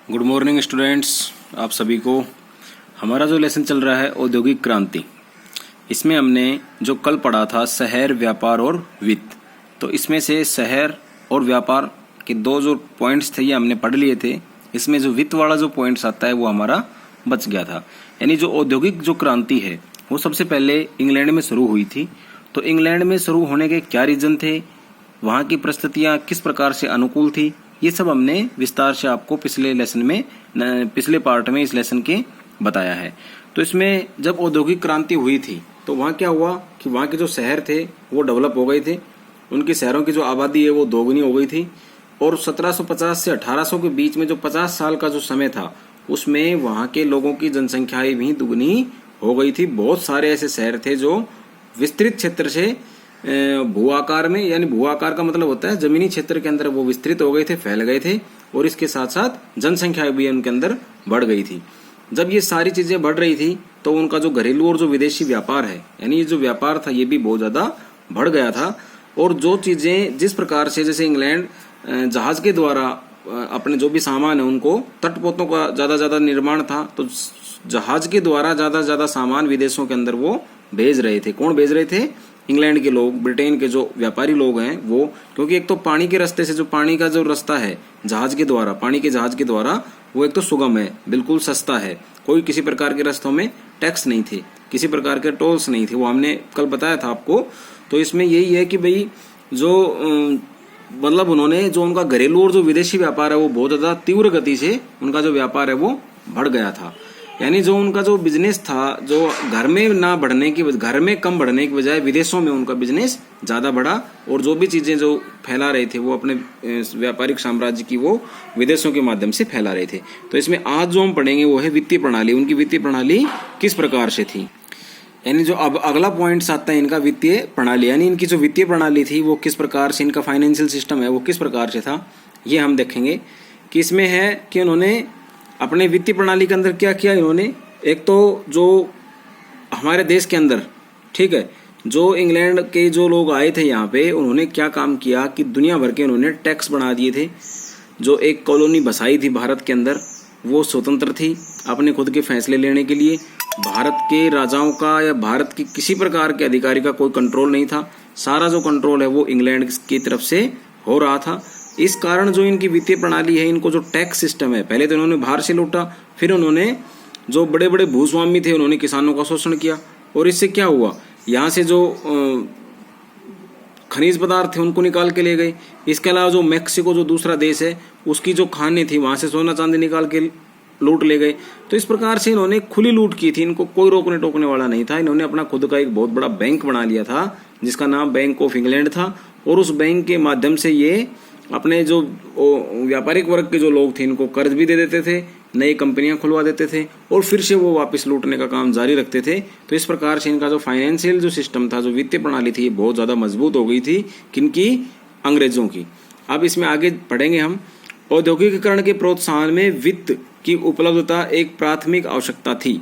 Good morning students, आप सभी को। हमारा जो लेसन चल रहा है औद्योगिक क्रांति, इसमें हमने जो कल पढ़ा था शहर, व्यापार और वित्त, तो इसमें से शहर और व्यापार के दो जो पॉइंट्स थे ये हमने पढ़ लिए थे। इसमें जो वित्त वाला जो पॉइंट्स आता है वो हमारा बच गया था। यानी जो औद्योगिक जो क्रांति है वो सबसे पहले इंग्लैंड में शुरू हुई थी। तो इंग्लैंड में शुरू होने के क्या रीजन थे, वहाँ की परिस्थितियाँ किस प्रकार से अनुकूल थी, ये सब हमने विस्तार से आपको पिछले पार्ट में इस लेसन के बताया है। तो इसमें जब औद्योगिक क्रांति हुई थी तो वहाँ क्या हुआ कि वहाँ के जो शहर थे वो डेवलप हो गए थे, उनके शहरों की जो आबादी है वो दोगुनी हो गई थी। और 1750 से 1800 के बीच में जो 50 साल का जो समय था उसमें वहाँ के लोगों की जनसंख्याएं भी दुगनी हो गई थी। बहुत सारे ऐसे शहर थे जो विस्तृत क्षेत्र से भू आकार में, यानी भू आकार का मतलब होता है जमीनी क्षेत्र के अंदर वो विस्तृत हो गए थे, फैल गए थे, और इसके साथ साथ जनसंख्या भी उनके अंदर बढ़ गई थी। जब ये सारी चीजें बढ़ रही थी तो उनका जो घरेलू और जो विदेशी व्यापार है, यानी ये जो व्यापार था ये भी बहुत ज्यादा बढ़ गया था। और जो चीजें जिस प्रकार से, जैसे इंग्लैंड जहाज के द्वारा अपने जो भी सामान है उनको, तटपोतों का ज्यादा निर्माण था, तो जहाज के द्वारा ज्यादा सामान विदेशों के अंदर वो भेज रहे थे। कौन भेज रहे थे? इंग्लैंड के लोग, ब्रिटेन के जो व्यापारी लोग हैं वो। क्योंकि एक तो पानी के रास्ते से, जो पानी का जो रास्ता है जहाज के द्वारा, पानी के जहाज के द्वारा, वो एक तो सुगम है, बिल्कुल सस्ता है, कोई किसी प्रकार के रास्तों में टैक्स नहीं थे, किसी प्रकार के टोल्स नहीं थे, वो हमने कल बताया था आपको। तो इसमें यही है कि भाई जो मतलब उन्होंने जो उनका घरेलू और जो विदेशी व्यापार है वो बहुत ज्यादा तीव्र गति से उनका जो व्यापार है वो बढ़ गया था। यानी जो उनका जो बिजनेस था, जो घर में कम बढ़ने की बजाय विदेशों में उनका बिजनेस ज्यादा बढ़ा, और जो भी चीजें जो फैला रहे थे वो अपने व्यापारिक साम्राज्य की वो विदेशों के माध्यम से फैला रहे थे। तो इसमें आज जो हम पढ़ेंगे वो है वित्तीय प्रणाली। उनकी वित्तीय प्रणाली किस प्रकार से थी, यानी जो अब अगला पॉइंट आता है इनका वित्तीय प्रणाली, यानी इनकी जो वित्तीय प्रणाली थी वो किस प्रकार से, इनका फाइनेंशियल सिस्टम है वो किस प्रकार से था, ये हम देखेंगे। कि इसमें है कि उन्होंने अपने वित्तीय प्रणाली के अंदर क्या किया इन्होंने। एक तो जो हमारे देश के अंदर, ठीक है, जो इंग्लैंड के जो लोग आए थे यहाँ पे, उन्होंने क्या काम किया कि दुनिया भर के उन्होंने टैक्स बना दिए थे। जो एक कॉलोनी बसाई थी भारत के अंदर, वो स्वतंत्र थी अपने खुद के फैसले लेने के लिए। भारत के राजाओं का या भारत की किसी प्रकार के अधिकारी का कोई कंट्रोल नहीं था। सारा जो कंट्रोल है वो इंग्लैंड की तरफ से हो रहा था। इस कारण जो इनकी वित्तीय प्रणाली है, इनको जो टैक्स सिस्टम है, पहले तो इन्होंने बाहर से लूटा, फिर उन्होंने जो बड़े बड़े भूस्वामी थे उन्होंने किसानों का शोषण किया। और इससे क्या हुआ, यहाँ से जो खनिज पदार्थ थे उनको निकाल के ले गए। इसके अलावा जो मैक्सिको जो दूसरा देश है उसकी जो खानें थी वहां से सोना चांदी निकाल के लूट ले गए। तो इस प्रकार से इन्होंने खुली लूट की थी, इनको कोई रोकने टोकने वाला नहीं था। इन्होंने अपना खुद का एक बहुत बड़ा बैंक बना लिया था जिसका नाम बैंक ऑफ इंग्लैंड था, और उस बैंक के माध्यम से ये अपने जो व्यापारिक वर्ग के जो लोग थे इनको कर्ज भी दे देते थे, नई कंपनियां खुलवा देते थे, और फिर से वो वापस लूटने का काम जारी रखते थे। तो इस प्रकार से इनका जो फाइनेंशियल जो सिस्टम था, जो वित्तीय प्रणाली थी, बहुत ज्यादा मजबूत हो गई थी। किनकी? अंग्रेजों की। अब इसमें आगे पढ़ेंगे हम। औद्योगिकीकरण के प्रोत्साहन में वित्त की उपलब्धता एक प्राथमिक आवश्यकता थी।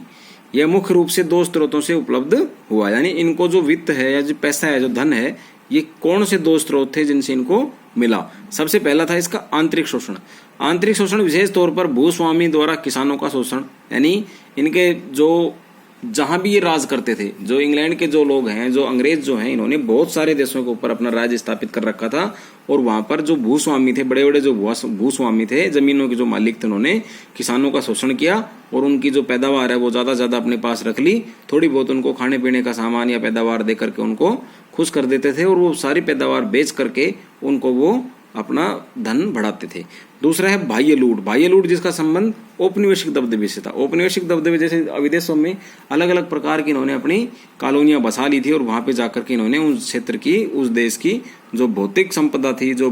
यह मुख्य रूप से दो स्रोतों से उपलब्ध हुआ। यानी इनको जो वित्त है या जो पैसा है, जो धन है, ये कौन से दो स्रोत थे जिनसे इनको मिला। सबसे पहला था इसका आंतरिक शोषण। आंतरिक शोषण विशेष तौर पर भूस्वामी द्वारा किसानों का शोषण, यानी इनके जो जहां भी ये राज करते थे, जो इंग्लैंड के जो लोग हैं, जो अंग्रेज जो हैं, इन्होंने बहुत सारे देशों के ऊपर अपना राज्य स्थापित कर रखा था। और वहां पर जो भूस्वामी थे, बड़े बड़े जो भूस्वामी थे, जमीनों के जो मालिक थे, उन्होंने किसानों का शोषण किया और उनकी जो पैदावार है वो ज्यादा अपने पास रख ली। थोड़ी बहुत उनको खाने पीने का सामान या पैदावार दे करके उनको खुश कर देते थे, और वो सारी पैदावार बेच करके उनको वो अपना धन बढ़ाते थे। दूसरा है बाह्य लूट। बाह्य लूट जिसका संबंध औपनिवेशिक दबदबे से था। औपनिवेशिक दबदबे जैसे विदेशों में अलग अलग प्रकार की इन्होंने अपनी कॉलोनियां बसा ली थी, और वहां पे जाकर के इन्होंने उस क्षेत्र की, उस देश की जो भौतिक संपदा थी, जो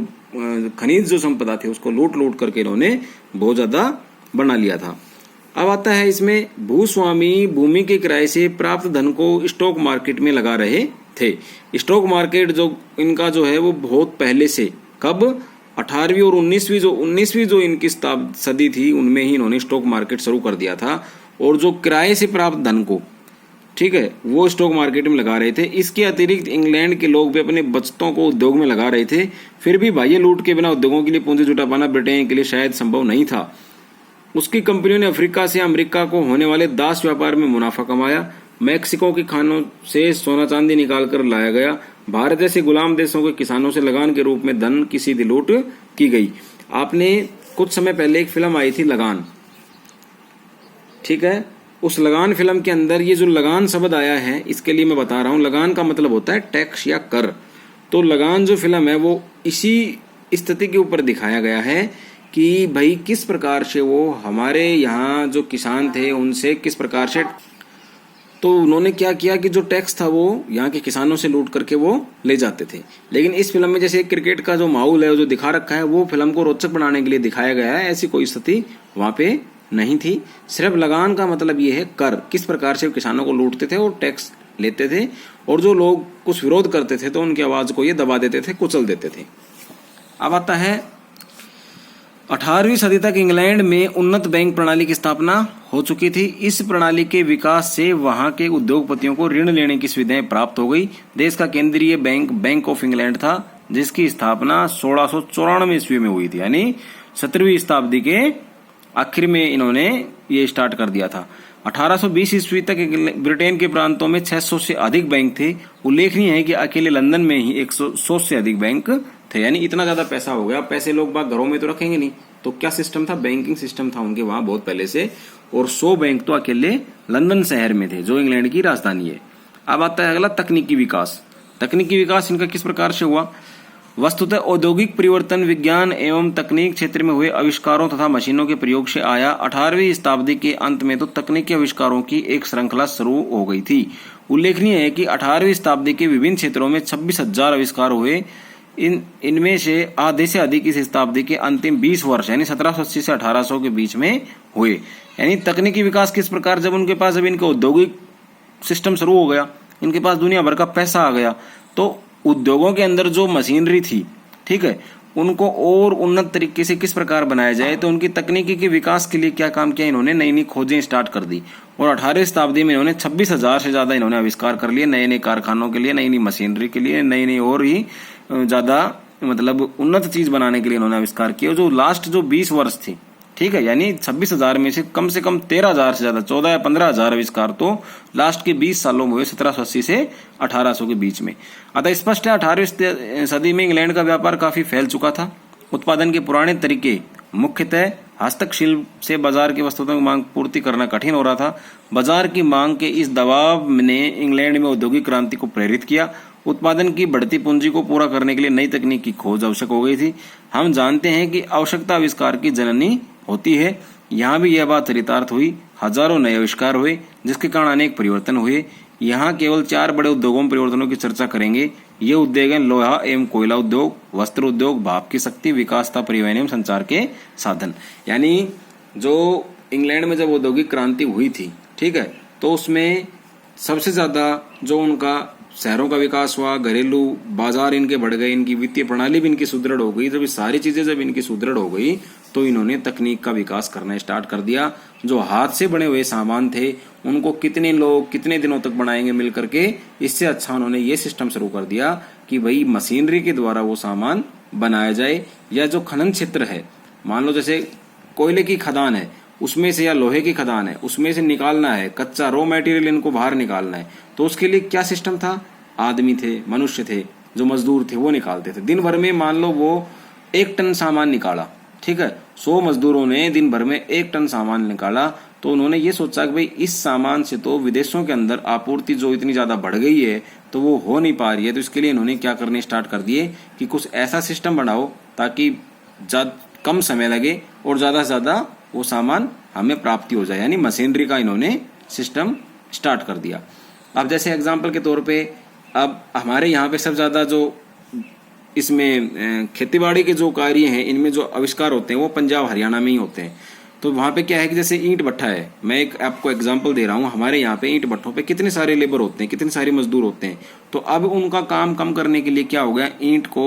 खनिज जो संपदा थी, उसको लूट करके इन्होंने बहुत ज्यादा बना लिया था। अब आता है इसमें भूस्वामी भूमि के किराए से प्राप्त धन को स्टॉक मार्केट में लगा रहे थे। स्टॉक मार्केट जो इनका जो है वो बहुत पहले से, कब? 18वीं और 19वीं जो इनकी सदी थी उनमें ही इन्होंने स्टॉक मार्केट शुरू कर दिया था। और जो किराए से प्राप्त धन को, ठीक है, वो स्टॉक मार्केट में लगा रहे थे। इसके अतिरिक्त इंग्लैंड के लोग भी अपने बचतों को उद्योग में लगा रहे थे। फिर भी बाह्य लूट के बिना उद्योगों के लिए पूंजी जुटा पाना ब्रिटेन के लिए शायद संभव नहीं था। उसकी कंपनियों ने अफ्रीका से अमेरिका को होने वाले दास व्यापार में मुनाफा कमाया। मैक्सिको की खानों से सोना चांदी निकाल कर लाया गया। भारत जैसे गुलाम देशों के किसानों से लगान के रूप में धन की सीधी लूट की गई। आपने कुछ समय पहले एक फिल्म आई थी लगान, ठीक है, उस लगान फिल्म के अंदर ये जो लगान शब्द आया है, इसके लिए मैं बता रहा हूं, लगान का मतलब होता है टैक्स या कर। तो लगान जो फिल्म है वो इसी स्थिति के ऊपर दिखाया गया है कि भाई किस प्रकार से वो हमारे यहाँ जो किसान थे उनसे किस प्रकार से, तो उन्होंने क्या किया कि जो टैक्स था वो यहाँ के किसानों से लूट करके वो ले जाते थे। लेकिन इस फिल्म में जैसे क्रिकेट का जो माहौल है जो दिखा रखा है वो फिल्म को रोचक बनाने के लिए दिखाया गया है, ऐसी कोई स्थिति वहां पे नहीं थी। सिर्फ लगान का मतलब ये है कर, किस प्रकार से किसानों को लूटते थे और टैक्स लेते थे, और जो लोग कुछ विरोध करते थे तो उनकी आवाज को ये दबा देते थे, कुचल देते थे। अब आता है 18वीं सदी तक इंग्लैंड में उन्नत बैंक प्रणाली की स्थापना हो चुकी थी। इस प्रणाली के विकास से वहां के उद्योगपतियों को ऋण लेने की सुविधाएं प्राप्त हो गई। देश का केंद्रीय बैंक बैंक ऑफ इंग्लैंड था, जिसकी स्थापना 1694 ईस्वी में हुई थी, यानी 17वीं शताब्दी के आखिर में इन्होंने ये स्टार्ट कर दिया था। 1820 ईस्वी तक ब्रिटेन के प्रांतों में 600 से अधिक बैंक थे। उल्लेखनीय है कि अकेले लंदन में ही 100 से अधिक बैंक थे, यानी इतना ज्यादा पैसा हो गया। पैसे लोग बाग घरों में तो रखेंगे नहीं, तो क्या सिस्टम था, बैंकिंग सिस्टम था उनके वहां बहुत पहले से, और 100 बैंक तो अकेले लंदन शहर में थे जो इंग्लैंड की राजधानी है। अब आता है अगला तकनीकी विकास। तकनीकी विकास इनका किस प्रकार से हुआ? वस्तुतः औद्योगिक परिवर्तन विज्ञान एवं तकनीक क्षेत्र में हुए आविष्कारों तथा मशीनों के प्रयोग से आया। 18वीं शताब्दी के अंत में तो तकनीकी आविष्कारों की एक श्रृंखला शुरू हो गई थी। उल्लेखनीय है कि 18वीं शताब्दी के विभिन्न क्षेत्रों में 26,000 आविष्कार हुए। इनमें से आधे से अधिक इस शताब्दी के अंतिम 20 वर्ष यानी 1780 से 1800 के बीच में हुए। यानी तकनीकी विकास किस प्रकार, जब उनके पास जब इनका औद्योगिक सिस्टम शुरू हो गया, इनके पास दुनिया भर का पैसा आ गया, तो उद्योगों के अंदर जो मशीनरी थी, ठीक है, उनको और उन्नत तरीके से किस प्रकार बनाया जाए, तो उनकी तकनीकी के विकास के लिए क्या काम किया, इन्होंने नई नई खोजें स्टार्ट कर दी। और 18वीं शताब्दी में इन्होंने 26,000 से ज्यादा इन्होंने आविष्कार कर लिए, नए नए कारखानों के लिए, नई नई मशीनरी के लिए, नई नई और ही ज्यादा मतलब उन्नत चीज बनाने के लिए इन्होंने आविष्कार किया। जो लास्ट जो 20 वर्ष थी, ठीक है, यानी 26,000 में से कम 13,000 से ज्यादा 14 या 15,000 आविष्कार तो लास्ट के 20 सालों में हुए, 1780 से 1800 के बीच में। अतः स्पष्ट है 18वीं सदी में इंग्लैंड का व्यापार काफी फैल चुका था। उत्पादन के पुराने तरीके मुख्यतः हस्तशिल्प से बाजार की वस्तुओं की मांग पूर्ति करना कठिन हो रहा था। बाजार की मांग के इस दबाव ने इंग्लैंड में औद्योगिक क्रांति को प्रेरित किया। उत्पादन की बढ़ती पूंजी को पूरा करने के लिए नई तकनीक की खोज आवश्यक हो गई थी। हम जानते हैं कि आवश्यकता आविष्कार की जननी होती है। यहाँ भी यह बात चरितार्थ हुई। हजारों नए आविष्कार हुए, जिसके कारण अनेक परिवर्तन हुए। यहाँ केवल 4 बड़े उद्योगों परिवर्तनों की चर्चा करेंगे। ये उद्योग हैं लोहा एवं कोयला उद्योग, वस्त्र उद्योग, भाप की शक्ति, विकास तथा परिवहन एवं संचार के साधन। यानी जो इंग्लैंड में जब औद्योगिक क्रांति हुई थी, ठीक है, तो उसमें सबसे ज्यादा जो उनका शहरों का विकास हुआ, घरेलू बाजार इनके बढ़ गए, इनकी वित्तीय प्रणाली भी इनकी सुदृढ़ हो गई। जब ये सारी चीजें जब इनकी सुदृढ़ हो गई तो इन्होंने तकनीक का विकास करना स्टार्ट कर दिया। जो हाथ से बने हुए सामान थे उनको कितने लोग कितने दिनों तक बनाएंगे मिल करके, इससे अच्छा उन्होंने ये सिस्टम शुरू कर दिया कि भाई मशीनरी के द्वारा वो सामान बनाया जाए। या जो खनन क्षेत्र है, मान लो जैसे कोयले की खदान है उसमें से, या लोहे की खदान है उसमें से निकालना है कच्चा रॉ मटेरियल, इनको बाहर निकालना है, तो उसके लिए क्या सिस्टम था, आदमी थे, मनुष्य थे, जो मजदूर थे वो निकालते थे। दिन भर में मान लो वो 1 टन सामान निकाला, ठीक है, 100 मजदूरों ने दिन भर में 1 टन सामान निकाला, तो उन्होंने ये सोचा कि भाई इस सामान से तो विदेशों के अंदर आपूर्ति जो इतनी ज्यादा बढ़ गई है तो वो हो नहीं पा रही है। तो इसके लिए इन्होंने क्या करने स्टार्ट कर दिए कि कुछ ऐसा सिस्टम बनाओ ताकि कम समय लगे और ज्यादा से ज्यादा वो सामान हमें प्राप्ति हो जाए, यानी मशीनरी का इन्होंने सिस्टम स्टार्ट कर दिया। अब जैसे एग्जाम्पल के तौर पे, अब हमारे यहाँ पे सबसे ज्यादा जो इसमें खेतीबाड़ी के जो कार्य हैं, इनमें जो आविष्कार होते हैं वो पंजाब हरियाणा में ही होते हैं। तो वहां पे क्या है कि जैसे ईंट भट्ठा है, मैं एक आपको एग्जांपल दे रहा हूँ, हमारे यहाँ पे ईंट भट्ठों पे कितने सारे लेबर होते हैं, कितने सारे मजदूर होते हैं। तो अब उनका काम कम करने के लिए क्या हो गया, ईंट को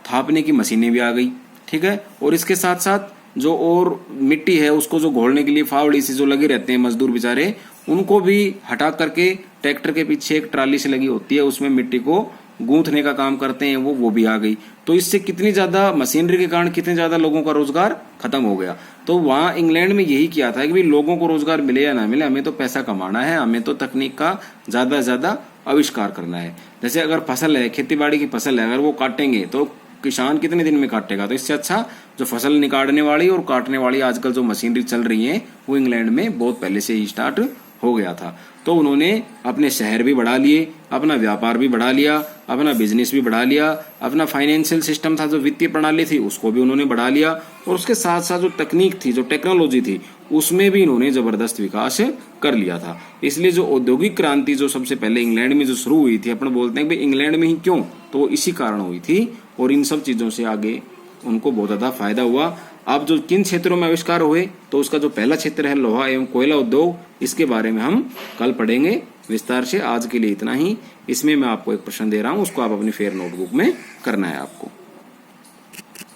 थापने की मशीनें भी आ गई, ठीक है, और इसके साथ साथ जो और मिट्टी है उसको जो घोलने के लिए फावड़ी से जो लगे रहते हैं मजदूर बेचारे, उनको भी हटा करके ट्रैक्टर के पीछे एक ट्राली से लगी होती है, उसमें मिट्टी को गूंथने का काम करते हैं वो भी आ गई। तो इससे कितनी ज्यादा मशीनरी के कारण कितने ज्यादा लोगों का रोजगार खत्म हो गया। तो वहां इंग्लैंड में यही किया था कि भाई लोगों को रोजगार मिले या ना मिले, हमें तो पैसा कमाना है, हमें तो तकनीक का ज्यादा से ज्यादा आविष्कार करना है। जैसे अगर फसल है, खेती बाड़ी की फसल है, अगर वो काटेंगे तो किसान कितने दिन में काटेगा। तो इससे अच्छा जो फसल निकालने वाली और काटने वाली आजकल जो मशीनरी चल रही है वो इंग्लैंड में बहुत पहले से ही स्टार्ट हो गया था। तो उन्होंने अपने शहर भी बढ़ा लिए, अपना व्यापार भी बढ़ा लिया, अपना बिजनेस भी बढ़ा लिया, अपना फाइनेंशियल सिस्टम था, जो वित्तीय प्रणाली थी उसको भी उन्होंने बढ़ा लिया, और उसके साथ साथ जो तकनीक थी, जो टेक्नोलॉजी थी, उसमें भी इन्होंने जबरदस्त विकास कर लिया था। इसलिए जो औद्योगिक क्रांति जो सबसे पहले इंग्लैंड में जो शुरू हुई थी, अपन बोलते हैं कि भाई इंग्लैंड में ही क्यों, तो वो इसी कारण हुई थी, और इन सब चीजों से आगे उनको बहुत ज्यादा फायदा हुआ। अब जो किन क्षेत्रों में आविष्कार हुए, तो उसका जो पहला क्षेत्र है लोहा एवं कोयला उद्योग, इसके बारे में हम कल पढ़ेंगे विस्तार से। आज के लिए इतना ही। इसमें मैं आपको एक प्रश्न दे रहा हूं, उसको आप अपनी फेयर नोटबुक में करना है आपको।